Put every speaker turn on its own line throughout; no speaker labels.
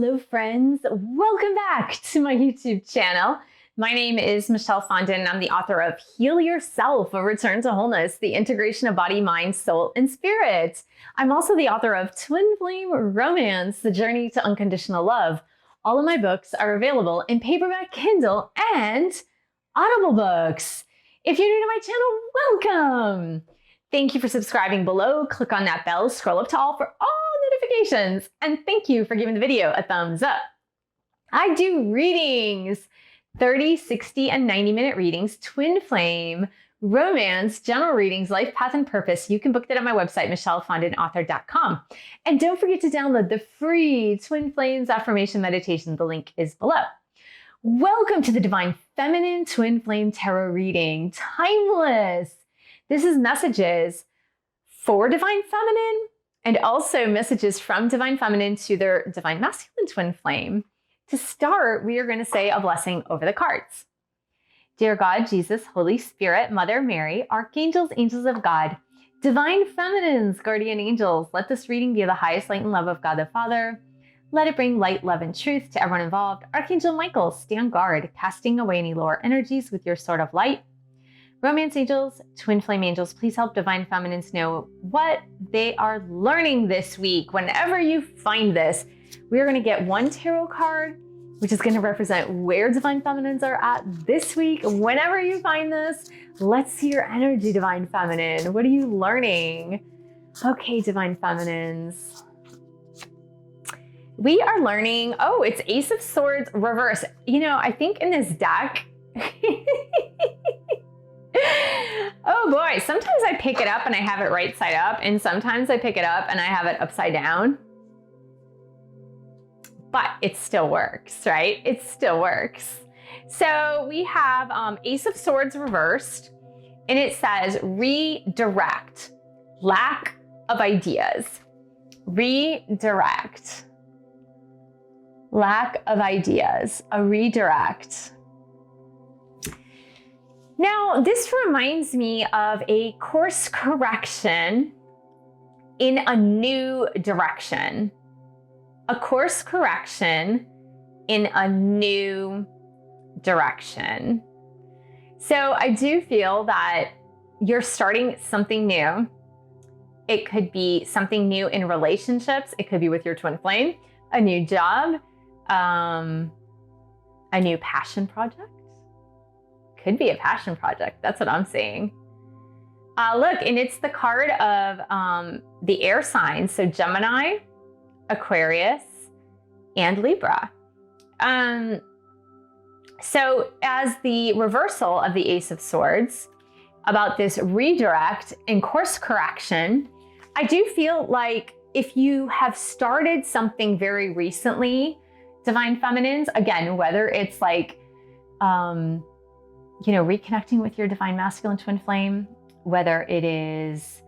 Hello friends, welcome back to my YouTube channel. My name is Michelle Fondin and I'm the author of Heal Yourself, A Return to Wholeness, the integration of body, mind, soul, and spirit. I'm also the author of Twin Flame Romance, The Journey to Unconditional Love. All of my books are available in paperback, Kindle, and Audible books. If you're new to my channel, welcome. Thank you for subscribing below. Click on that bell, scroll up to all for all notifications, and thank you for giving the video a thumbs up. I do readings, 30, 60, and 90-minute readings, twin flame, romance, general readings, life path, and purpose. You can book that at my website, michellefondinauthor.com. And don't forget to download the free Twin Flames Affirmation Meditation. The link is below. Welcome to the Divine Feminine Twin Flame Tarot Reading, Timeless. This is messages for Divine Feminine and also messages from Divine Feminine to their Divine Masculine Twin Flame. To start, we are going to say a blessing over the cards. Dear God, Jesus, Holy Spirit, Mother Mary, Archangels, Angels of God, Divine Feminines, Guardian Angels, let this reading be the highest light and love of God the Father. Let it bring light, love, and truth to everyone involved. Archangel Michael, stand guard, casting away any lower energies with your sword of light. Romance angels, twin flame angels, please help Divine Feminines know what they are learning this week. Whenever you find this, we are going to get one tarot card, which is going to represent where Divine Feminines are at this week. Whenever you find this, let's see your energy, Divine Feminine. What are you learning? Okay, Divine Feminines. We are learning, oh, it's Ace of Swords reverse. You know, I think in this deck, oh boy, sometimes I pick it up and I have it right side up, and sometimes I pick it up and I have it upside down. But it still works, right? It still works. So we have Ace of Swords reversed, and it says redirect, lack of ideas. Redirect, lack of ideas, a redirect. Now, this reminds me of a course correction in a new direction. A course correction in a new direction. So I do feel that you're starting something new. It could be something new in relationships. It could be with your twin flame, a new job, a new passion project. Could be a passion project. That's what I'm seeing. Look, and it's the card of the air signs. So Gemini, Aquarius, and Libra. So as the reversal of the Ace of Swords, about this redirect and course correction, I do feel like if you have started something very recently, Divine Feminines, again, whether it's like, you know, reconnecting with your Divine Masculine Twin Flame, whether it is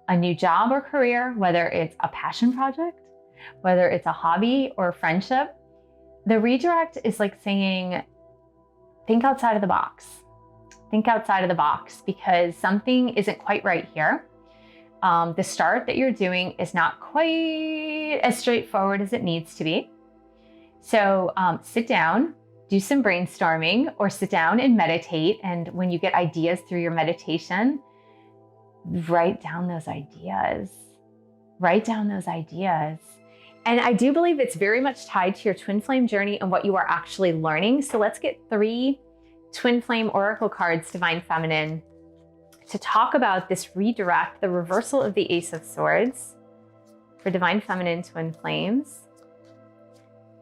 a new job or career, whether it's a passion project, whether it's a hobby or a friendship, the redirect is like saying, think outside of the box. Think outside of the box because something isn't quite right here. The start that you're doing is not quite as straightforward as it needs to be. So sit down, do some brainstorming, or sit down and meditate. And when you get ideas through your meditation, write down those ideas. Write down those ideas. And I do believe it's very much tied to your twin flame journey and what you are actually learning. So let's get 3 twin flame oracle cards, Divine Feminine, to talk about this redirect, the reversal of the Ace of Swords for Divine Feminine twin flames.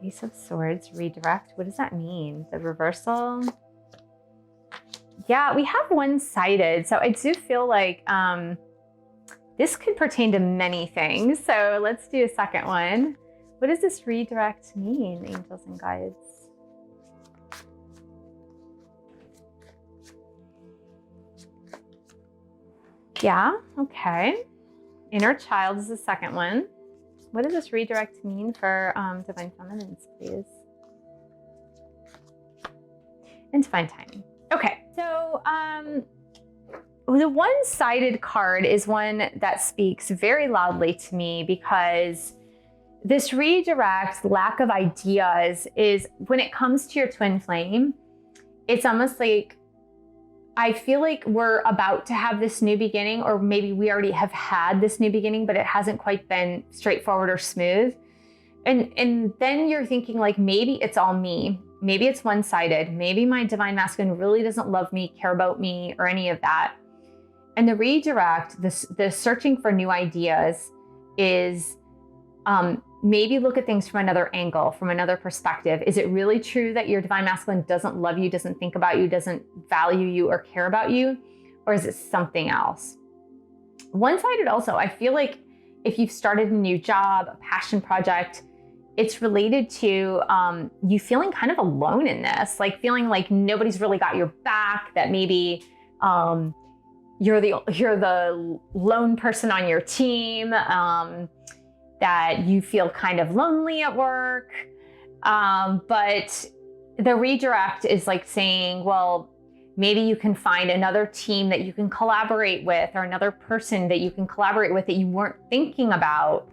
Ace of Swords, redirect. What does that mean? The reversal. Yeah, we have one-sided. So I do feel like this could pertain to many things. So let's do a second one. What does this redirect mean, angels and guides? Yeah, okay. Inner child is the second one. What does this redirect mean for Divine Feminines, please? And Divine Timing. Okay, so the one-sided card is one that speaks very loudly to me because this redirect, lack of ideas, is when it comes to your twin flame, it's almost like, I feel like we're about to have this new beginning, or maybe we already have had this new beginning, but it hasn't quite been straightforward or smooth. And then you're thinking like, maybe it's all me. Maybe it's one-sided. Maybe my divine masculine really doesn't love me, care about me, or any of that. And the redirect, the searching for new ideas is maybe look at things from another angle, from another perspective. Is it really true that your divine masculine doesn't love you, doesn't think about you, doesn't value you or care about you? Or is it something else? One-sided also, I feel like if you've started a new job, a passion project, it's related to you feeling kind of alone in this, like feeling like nobody's really got your back, that maybe you're the lone person on your team, that you feel kind of lonely at work. But the redirect is like saying, well, maybe you can find another team that you can collaborate with, or another person that you can collaborate with that you weren't thinking about.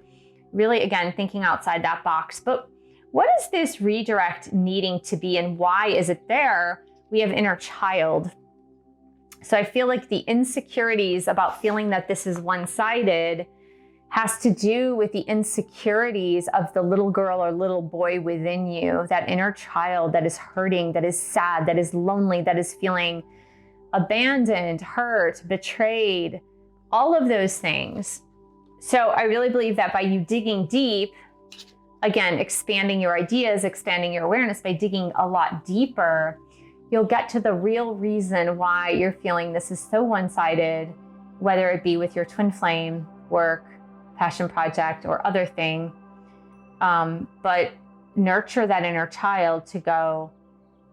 Really, again, thinking outside that box. But what is this redirect needing to be, and why is it there? We have inner child. So I feel like the insecurities about feeling that this is one-sided has to do with the insecurities of the little girl or little boy within you, that inner child that is hurting, that is sad, that is lonely, that is feeling abandoned, hurt, betrayed, all of those things. So I really believe that by you digging deep, again, expanding your ideas, expanding your awareness, by digging a lot deeper, you'll get to the real reason why you're feeling this is so one-sided, whether it be with your twin flame, work, passion project, or other thing. But nurture that inner child to go,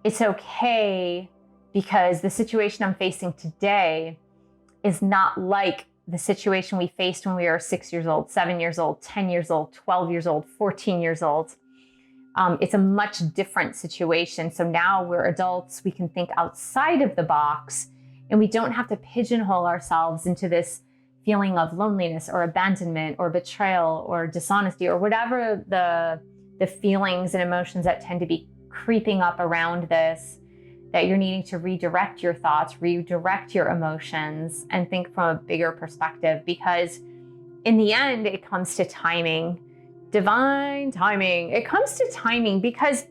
it's okay, because the situation I'm facing today is not like the situation we faced when we were 6 years old, 7 years old, 10 years old, 12 years old, 14 years old. It's a much different situation. So now we're adults, we can think outside of the box, and we don't have to pigeonhole ourselves into this feeling of loneliness or abandonment or betrayal or dishonesty, or whatever the feelings and emotions that tend to be creeping up around this, that you're needing to redirect your thoughts, redirect your emotions, and think from a bigger perspective. Because in the end, it comes to timing, divine timing. It comes to timing, because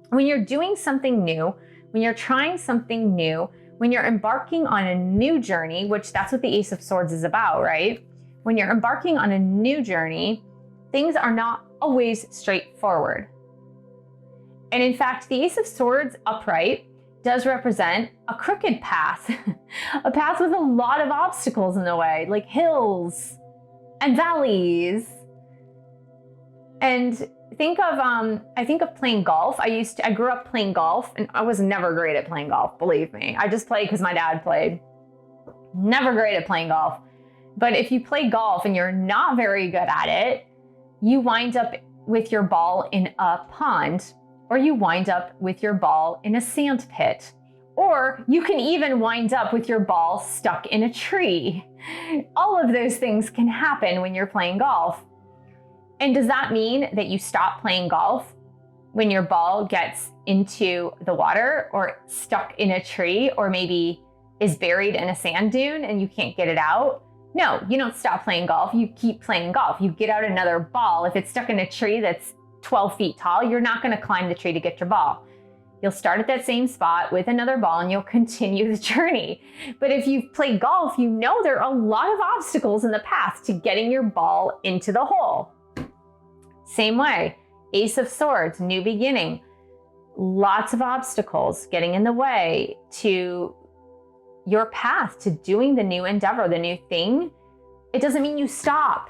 when you're doing something new, when you're trying something new, when you're embarking on a new journey, which that's what the Ace of Swords is about, right? When you're embarking on a new journey, things are not always straightforward. And in fact, the Ace of Swords upright does represent a crooked path, a path with a lot of obstacles in the way, like hills and valleys. And I think of playing golf. I grew up playing golf, and I was never great at playing golf, believe me. I just played because my dad played. Never great at playing golf. But if you play golf and you're not very good at it, you wind up with your ball in a pond, or you wind up with your ball in a sand pit, or you can even wind up with your ball stuck in a tree. All of those things can happen when you're playing golf. And does that mean that you stop playing golf when your ball gets into the water, or stuck in a tree, or maybe is buried in a sand dune and you can't get it out? No, you don't stop playing golf. You keep playing golf. You get out another ball. If it's stuck in a tree that's 12 feet tall, you're not going to climb the tree to get your ball. You'll start at that same spot with another ball and you'll continue the journey. But if you've played golf, you know there are a lot of obstacles in the path to getting your ball into the hole. Same way, Ace of Swords, new beginning, lots of obstacles getting in the way to your path to doing the new endeavor, the new thing. It doesn't mean you stop.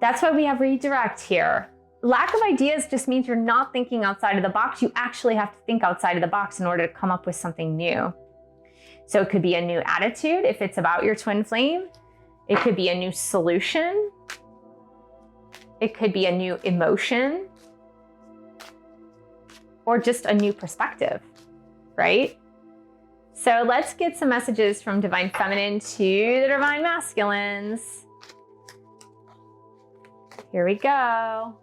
That's why we have redirect here. Lack of ideas just means you're not thinking outside of the box. You actually have to think outside of the box in order to come up with something new. So it could be a new attitude if it's about your twin flame. It could be a new solution. It could be a new emotion, or just a new perspective, right? So let's get some messages from Divine Feminine to the Divine Masculines. Here we go.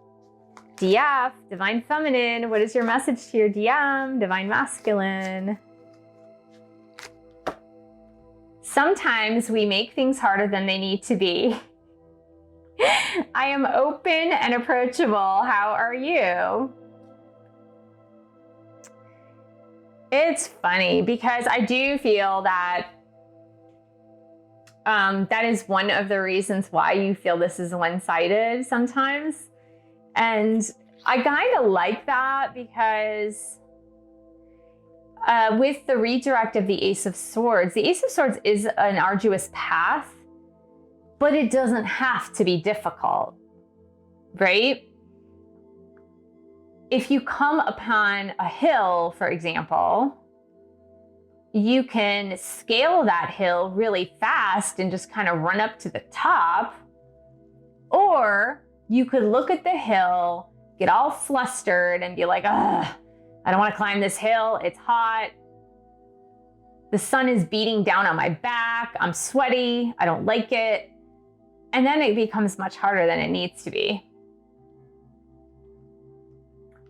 DF, Divine Feminine. What is your message to your DM? Divine Masculine. Sometimes we make things harder than they need to be. I am open and approachable. How are you? It's funny because I do feel that that is one of the reasons why you feel this is one-sided sometimes. And I kind of like that because with the redirect of the Ace of Swords is an arduous path, but it doesn't have to be difficult, right? If you come upon a hill, for example, you can scale that hill really fast and just kind of run up to the top. Or you could look at the hill, get all flustered and be like, ugh, I don't want to climb this hill. It's hot. The sun is beating down on my back. I'm sweaty. I don't like it. And then it becomes much harder than it needs to be.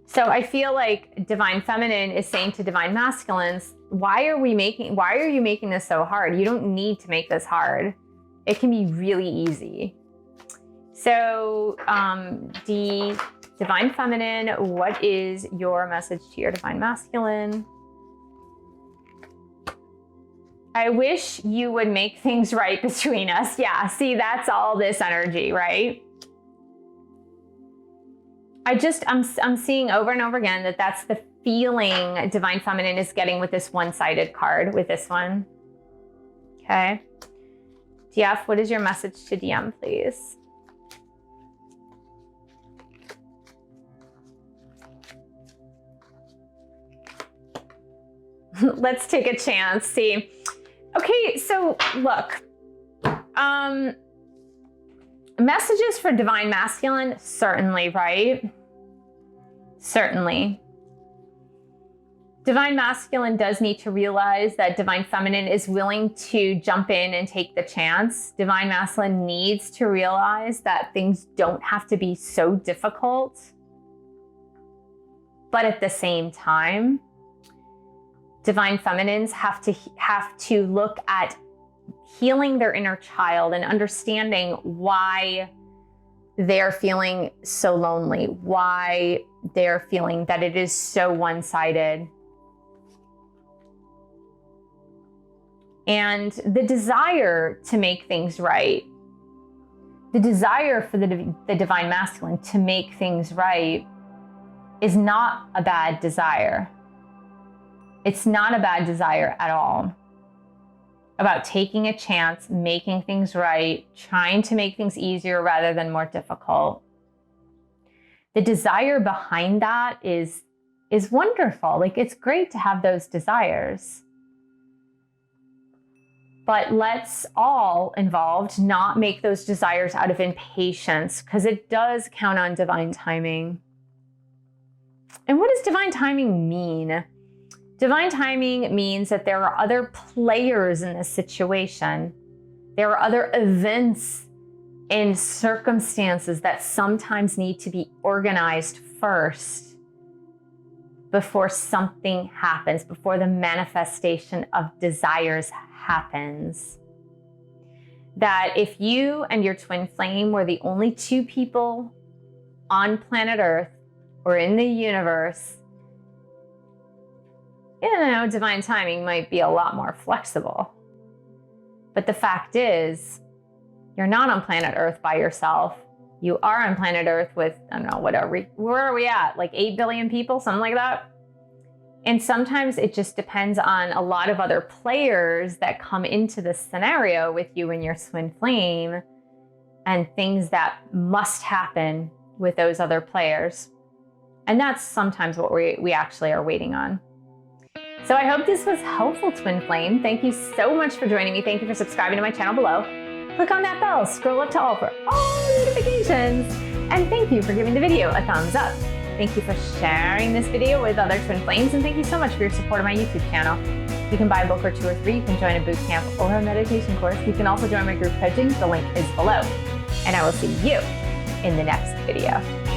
So I feel like Divine Feminine is saying to Divine Masculines, why are you making this so hard? You don't need to make this hard. It can be really easy. So the Divine Feminine, what is your message to your Divine Masculine? I wish you would make things right between us. Yeah, see, that's all this energy, right? I'm seeing over and over again that that's the feeling Divine Feminine is getting with this one-sided card, with this one. Okay. DF, what is your message to DM, please? Let's take a chance. See. Okay, so look. Messages for Divine Masculine, certainly, right? Certainly. Divine Masculine does need to realize that Divine Feminine is willing to jump in and take the chance. Divine Masculine needs to realize that things don't have to be so difficult. But at the same time, Divine Feminines have to look at healing their inner child and understanding why they're feeling so lonely, why they're feeling that it is so one-sided. And the desire to make things right, the desire for the Divine Masculine to make things right is not a bad desire. It's not a bad desire at all. About taking a chance, making things right, trying to make things easier rather than more difficult. The desire behind that is wonderful. Like, it's great to have those desires. But let's all involved not make those desires out of impatience, because it does count on divine timing. And what does divine timing mean? Divine timing means that there are other players in this situation. There are other events and circumstances that sometimes need to be organized first before something happens, before the manifestation of desires happens. That if you and your twin flame were the only two people on planet Earth or in the universe, divine timing might be a lot more flexible. But the fact is, you're not on planet Earth by yourself. You are on planet Earth with, I don't know, where are we at? Like 8 billion people, something like that? And sometimes it just depends on a lot of other players that come into this scenario with you and your twin flame, and things that must happen with those other players. And that's sometimes what we actually are waiting on. So I hope this was helpful, twin flame. Thank you so much for joining me. Thank you for subscribing to my channel below. Click on that bell, scroll up to all for all notifications. And thank you for giving the video a thumbs up. Thank you for sharing this video with other twin flames. And thank you so much for your support of my YouTube channel. You can buy a book or 2 or 3. You can join a boot camp or a meditation course. You can also join my group coaching. The link is below. And I will see you in the next video.